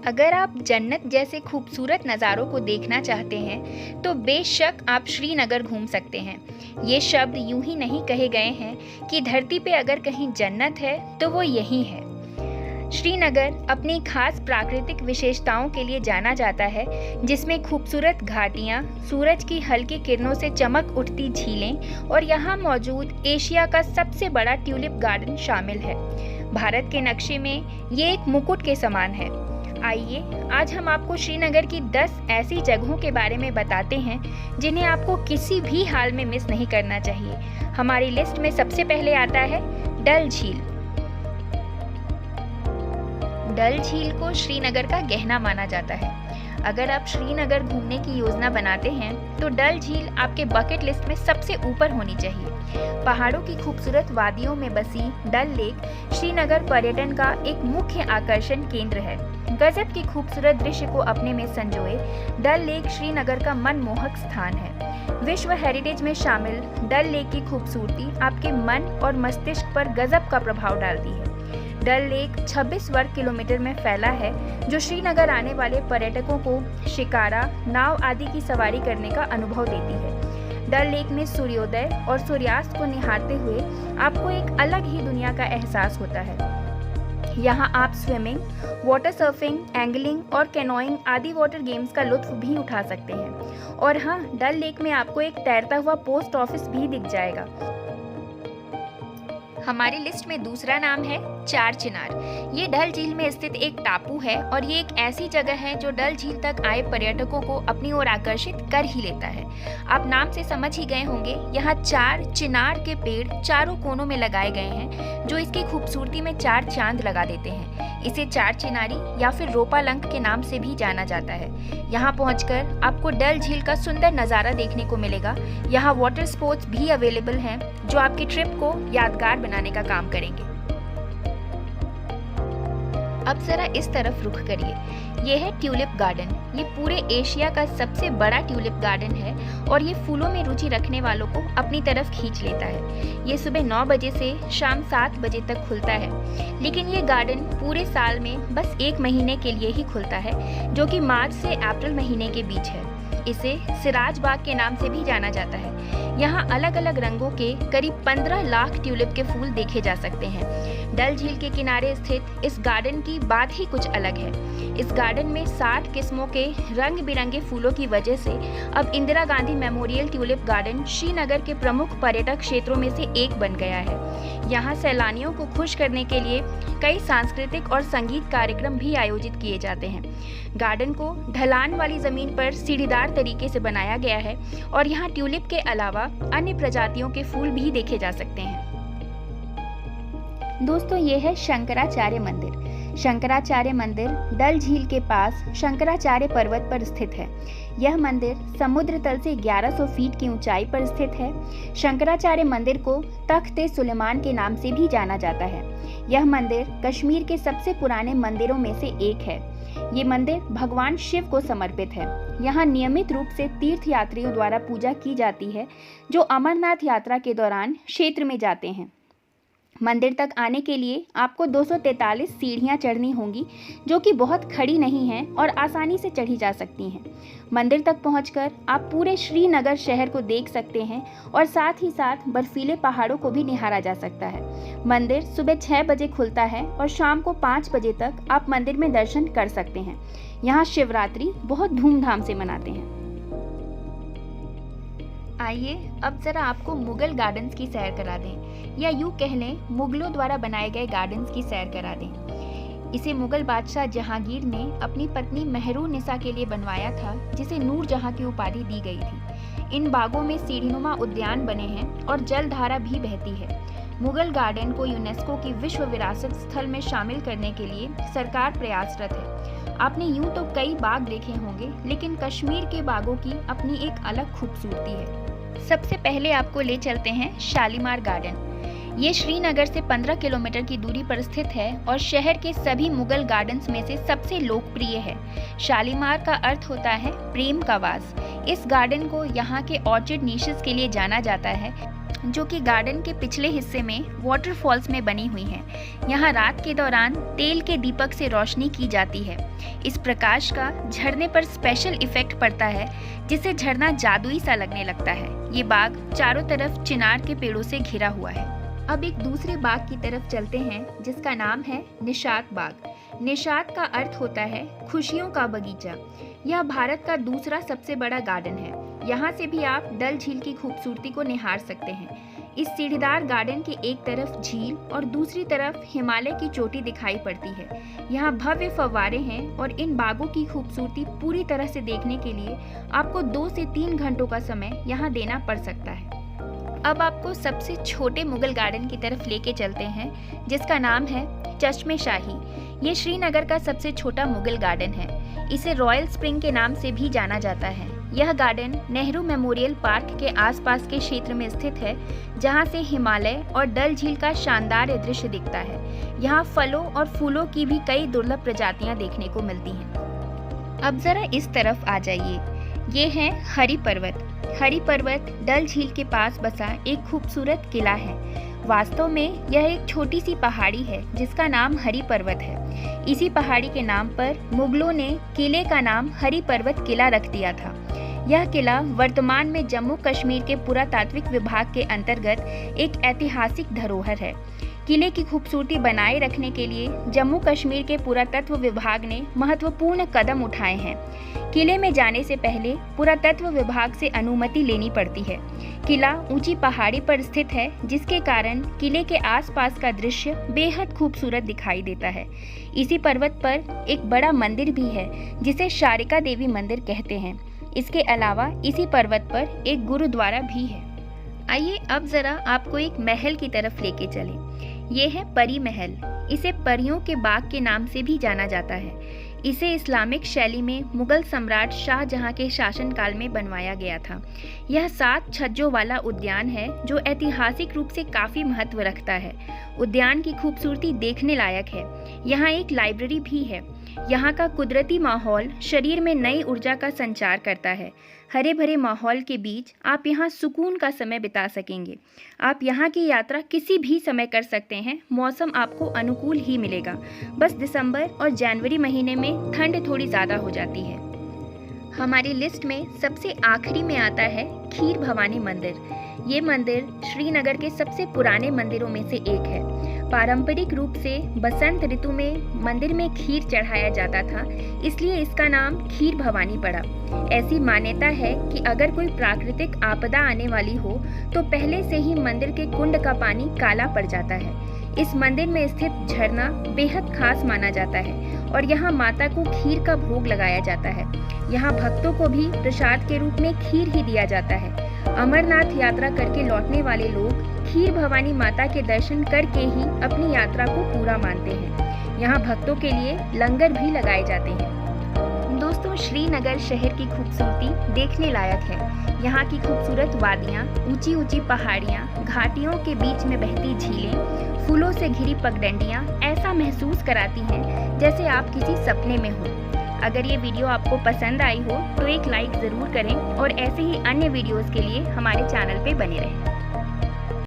अगर आप जन्नत जैसे खूबसूरत नज़ारों को देखना चाहते हैं तो बेशक आप श्रीनगर घूम सकते हैं। ये शब्द यूं ही नहीं कहे गए हैं कि धरती पे अगर कहीं जन्नत है तो वो यहीं है। श्रीनगर अपनी खास प्राकृतिक विशेषताओं के लिए जाना जाता है, जिसमें खूबसूरत घाटियाँ, सूरज की हल्की किरणों से चमक उठती झीलें और यहाँ मौजूद एशिया का सबसे बड़ा ट्यूलिप गार्डन शामिल है। भारत के नक्शे में ये एक मुकुट के समान है। आइए आज हम आपको श्रीनगर की 10 ऐसी जगहों के बारे में बताते हैं जिन्हें आपको किसी भी हाल में मिस नहीं करना चाहिए। हमारी लिस्ट में सबसे पहले आता है डल झील। डल झील को श्रीनगर का गहना माना जाता है। अगर आप श्रीनगर घूमने की योजना बनाते हैं तो डल झील आपके बकेट लिस्ट में सबसे ऊपर होनी चाहिए। पहाड़ों की खूबसूरत वादियों में बसी डल लेक श्रीनगर पर्यटन का एक मुख्य आकर्षण केंद्र है। गजब के खूबसूरत दृश्य को अपने में संजोए डल लेक श्रीनगर का मनमोहक स्थान है। विश्व हेरिटेज में शामिल डल लेक की खूबसूरती आपके मन और मस्तिष्क पर गजब का प्रभाव डालती है। डल लेक 26 वर्ग किलोमीटर में फैला है, जो श्रीनगर आने वाले पर्यटकों को शिकारा, नाव आदि की सवारी करने का अनुभव देती है। डल लेक में सूर्योदय और सूर्यास्त को निहारते हुए आपको एक अलग ही दुनिया का एहसास होता है। यहाँ आप स्विमिंग, वाटर सर्फिंग, एंगलिंग और कैनोइंग आदि वाटर गेम्स का लुत्फ भी उठा सकते हैं। और हाँ, डल लेक में आपको एक तैरता हुआ पोस्ट ऑफिस भी दिख जाएगा। हमारी लिस्ट में दूसरा नाम है चार चिनार। ये डल झील में स्थित एक टापू है और ये एक ऐसी जगह है जो डल झील तक आए पर्यटकों को अपनी ओर आकर्षित कर ही लेता है। आप नाम से समझ ही गए होंगे, यहाँ 4 चिनार के पेड़ चारों कोनों में लगाए गए हैं, जो इसकी खूबसूरती में 4 चांद लगा देते हैं। इसे चार चिनारी या फिर रोपालंक के नाम से भी जाना जाता है। यहाँ पहुंचकर आपको डल झील का सुंदर नज़ारा देखने को मिलेगा। यहाँ वाटर स्पोर्ट्स भी अवेलेबल हैं, जो आपकी ट्रिप को यादगार बनाने का काम करेंगे। अब जरा इस तरफ रुख करिए। यह है ट्यूलिप गार्डन। ये पूरे एशिया का सबसे बड़ा ट्यूलिप गार्डन है और ये फूलों में रुचि रखने वालों को अपनी तरफ खींच लेता है। ये सुबह 9 बजे से शाम 7 बजे तक खुलता है, लेकिन ये गार्डन पूरे साल में बस 1 महीने के लिए ही खुलता है, जो कि मार्च से अप्रैल महीने के बीच है। इसे सिराज बाग के नाम से भी जाना जाता है। यहाँ अलग अलग रंगों के करीब 15 लाख ट्यूलिप के फूल देखे जा सकते हैं। डल झील के किनारे स्थित इस गार्डन की बात ही कुछ अलग है। इस गार्डन में 60 किस्मों के रंग बिरंगे फूलों की वजह से अब Indira Gandhi memorial tulip garden Srinagar के प्रमुख पर्यटक क्षेत्रों में से एक बन गया है। यहाँ सैलानियों को खुश करने के लिए कई सांस्कृतिक और संगीत कार्यक्रम भी आयोजित किए जाते हैं। गार्डन को ढलान वाली जमीन पर सीढ़ीदार तरीके से बनाया गया है और यहाँ ट्यूलिप के अलावा अन्य प्रजातियों के फूल भी देखे जा सकते हैं। दोस्तों, ये है शंकराचार्य मंदिर। शंकराचार्य मंदिर डल झील के पास शंकराचार्य पर्वत पर स्थित है। यह मंदिर समुद्र तल से 1100 फीट की ऊंचाई पर स्थित है। शंकराचार्य मंदिर को तख्त-ए-सुलेमान के नाम से भी जाना जाता है। यह मंदिर कश्मीर के सबसे पुराने मंदिरों में से एक है। ये मंदिर भगवान शिव को समर्पित है। यहाँ नियमित रूप से तीर्थयात्रियों द्वारा पूजा की जाती है, जो अमरनाथ यात्रा के दौरान क्षेत्र में जाते हैं। मंदिर तक आने के लिए आपको 243 सीढ़ियाँ चढ़नी होंगी, जो कि बहुत खड़ी नहीं हैं और आसानी से चढ़ी जा सकती हैं। मंदिर तक पहुंचकर आप पूरे श्रीनगर शहर को देख सकते हैं और साथ ही साथ बर्फीले पहाड़ों को भी निहारा जा सकता है। मंदिर सुबह 6 बजे खुलता है और शाम को 5 बजे तक आप मंदिर में दर्शन कर सकते हैं। यहाँ शिवरात्रि बहुत धूमधाम से मनाते हैं। आइए अब जरा आपको मुगल गार्डन्स की सैर करा दें, या यूँ कह लें मुगलों द्वारा बनाए गए गार्डन्स की सैर करा दें। इसे मुगल बादशाह जहांगीर ने अपनी पत्नी मेहरुन्निसा के लिए बनवाया था, जिसे नूरजहां की उपाधि दी गई थी। इन बागों में सीढ़ीनुमा उद्यान बने हैं और जलधारा भी बहती है। मुगल गार्डन को यूनेस्को की विश्व विरासत स्थल में शामिल करने के लिए सरकार प्रयासरत है। आपने यूं तो कई बाग देखे होंगे, लेकिन कश्मीर के बागों की अपनी एक अलग खूबसूरती है। सबसे पहले आपको ले चलते हैं शालीमार गार्डन। ये श्रीनगर से 15 किलोमीटर की दूरी पर स्थित है और शहर के सभी मुगल गार्डन्स में से सबसे लोकप्रिय है। शालीमार का अर्थ होता है प्रेम का वास। इस गार्डन को यहाँ के ऑर्चिड निशेस के लिए जाना जाता है। जो कि गार्डन के पिछले हिस्से में वाटरफॉल्स में बनी हुई हैं। यहाँ रात के दौरान तेल के दीपक से रोशनी की जाती है। इस प्रकाश का झरने पर स्पेशल इफेक्ट पड़ता है, जिससे झरना जादुई सा लगने लगता है। ये बाग चारों तरफ चिनार के पेड़ों से घिरा हुआ है। अब एक दूसरे बाग की तरफ चलते हैं, जिसका नाम है निशात बाग। निशात का अर्थ होता है खुशियों का बगीचा। यह भारत का दूसरा सबसे बड़ा गार्डन है। यहाँ से भी आप डल झील की खूबसूरती को निहार सकते हैं। इस सीढ़ीदार गार्डन के एक तरफ झील और दूसरी तरफ हिमालय की चोटी दिखाई पड़ती है। यहाँ भव्य फव्वारे हैं और इन बागों की खूबसूरती पूरी तरह से देखने के लिए आपको 2 से 3 घंटों का समय यहाँ देना पड़ सकता है। अब आपको सबसे छोटे मुगल गार्डन की तरफ लेके चलते हैं, जिसका नाम है चश्मे शाही। ये श्रीनगर का सबसे छोटा मुगल गार्डन है। इसे रॉयल स्प्रिंग के नाम से भी जाना जाता है। यह गार्डन नेहरू मेमोरियल पार्क के आसपास के क्षेत्र में स्थित है, जहां से हिमालय और डल झील का शानदार दृश्य दिखता है। यहाँ फलों और फूलों की भी कई दुर्लभ प्रजातियां देखने को मिलती हैं। अब जरा इस तरफ आ जाइए। ये है हरी पर्वत। हरी पर्वत डल झील के पास बसा एक खूबसूरत किला है। वास्तव में यह एक छोटी सी पहाड़ी है, जिसका नाम हरी पर्वत है। इसी पहाड़ी के नाम पर मुगलों ने किले का नाम हरी पर्वत किला रख दिया था। यह किला वर्तमान में जम्मू कश्मीर के पुरातात्विक विभाग के अंतर्गत एक ऐतिहासिक धरोहर है। किले की खूबसूरती बनाए रखने के लिए जम्मू कश्मीर के पुरातत्व विभाग ने महत्वपूर्ण कदम उठाए हैं। किले में जाने से पहले पुरातत्व विभाग से अनुमति लेनी पड़ती है। किला ऊंची पहाड़ी पर स्थित है, जिसके कारण किले के आसपास का दृश्य बेहद खूबसूरत दिखाई देता है। इसी पर्वत पर एक बड़ा मंदिर भी है, जिसे शारिका देवी मंदिर कहते हैं। इसके अलावा इसी पर्वत पर एक गुरुद्वारा भी है। आइए अब जरा आपको एक महल की तरफ लेके चलें। ये है परी महल। इसे परियों के बाग के नाम से भी जाना जाता है। इसे इस्लामिक शैली में मुगल सम्राट शाहजहां के शासनकाल में बनवाया गया था। यह 7 छज्जों वाला उद्यान है, जो ऐतिहासिक रूप से काफ़ी महत्व रखता है। उद्यान की खूबसूरती देखने लायक है। यहाँ एक लाइब्रेरी भी है। यहाँ का कुदरती माहौल शरीर में नई ऊर्जा का संचार करता है। हरे भरे माहौल के बीच आप यहाँ सुकून का समय बिता सकेंगे। आप यहाँ की यात्रा किसी भी समय कर सकते हैं। मौसम आपको अनुकूल ही मिलेगा। बस दिसंबर और जनवरी महीने में ठंड थोड़ी ज़्यादा हो जाती है। हमारी लिस्ट में सबसे आखिरी में आता है खीर भवानी मंदिर। ये मंदिर श्रीनगर के सबसे पुराने मंदिरों में से एक है। पारंपरिक रूप से बसंत ऋतु में मंदिर में खीर चढ़ाया जाता था, इसलिए इसका नाम खीर भवानी पड़ा। ऐसी मान्यता है कि अगर कोई प्राकृतिक आपदा आने वाली हो तो पहले से ही मंदिर के कुंड का पानी काला पड़ जाता है। इस मंदिर में स्थित झरना बेहद खास माना जाता है और यहाँ माता को खीर का भोग लगाया जाता है। यहाँ भक्तों को भी प्रसाद के रूप में खीर ही दिया जाता है। अमरनाथ यात्रा करके लौटने वाले लोग खीर भवानी माता के दर्शन करके ही अपनी यात्रा को पूरा मानते हैं। यहाँ भक्तों के लिए लंगर भी लगाए जाते हैं। दोस्तों, श्रीनगर शहर की खूबसूरती देखने लायक है। यहाँ की खूबसूरत वादियाँ, ऊंची ऊंची पहाड़ियाँ, घाटियों के बीच में बहती झीलें, फूलों से घिरी पगडंडियाँ ऐसा महसूस कराती हैं जैसे आप किसी सपने में हो। अगर ये वीडियो आपको पसंद आई हो तो एक लाइक ज़रूर करें और ऐसे ही अन्य वीडियोज़ के लिए हमारे चैनल पे बने रहें।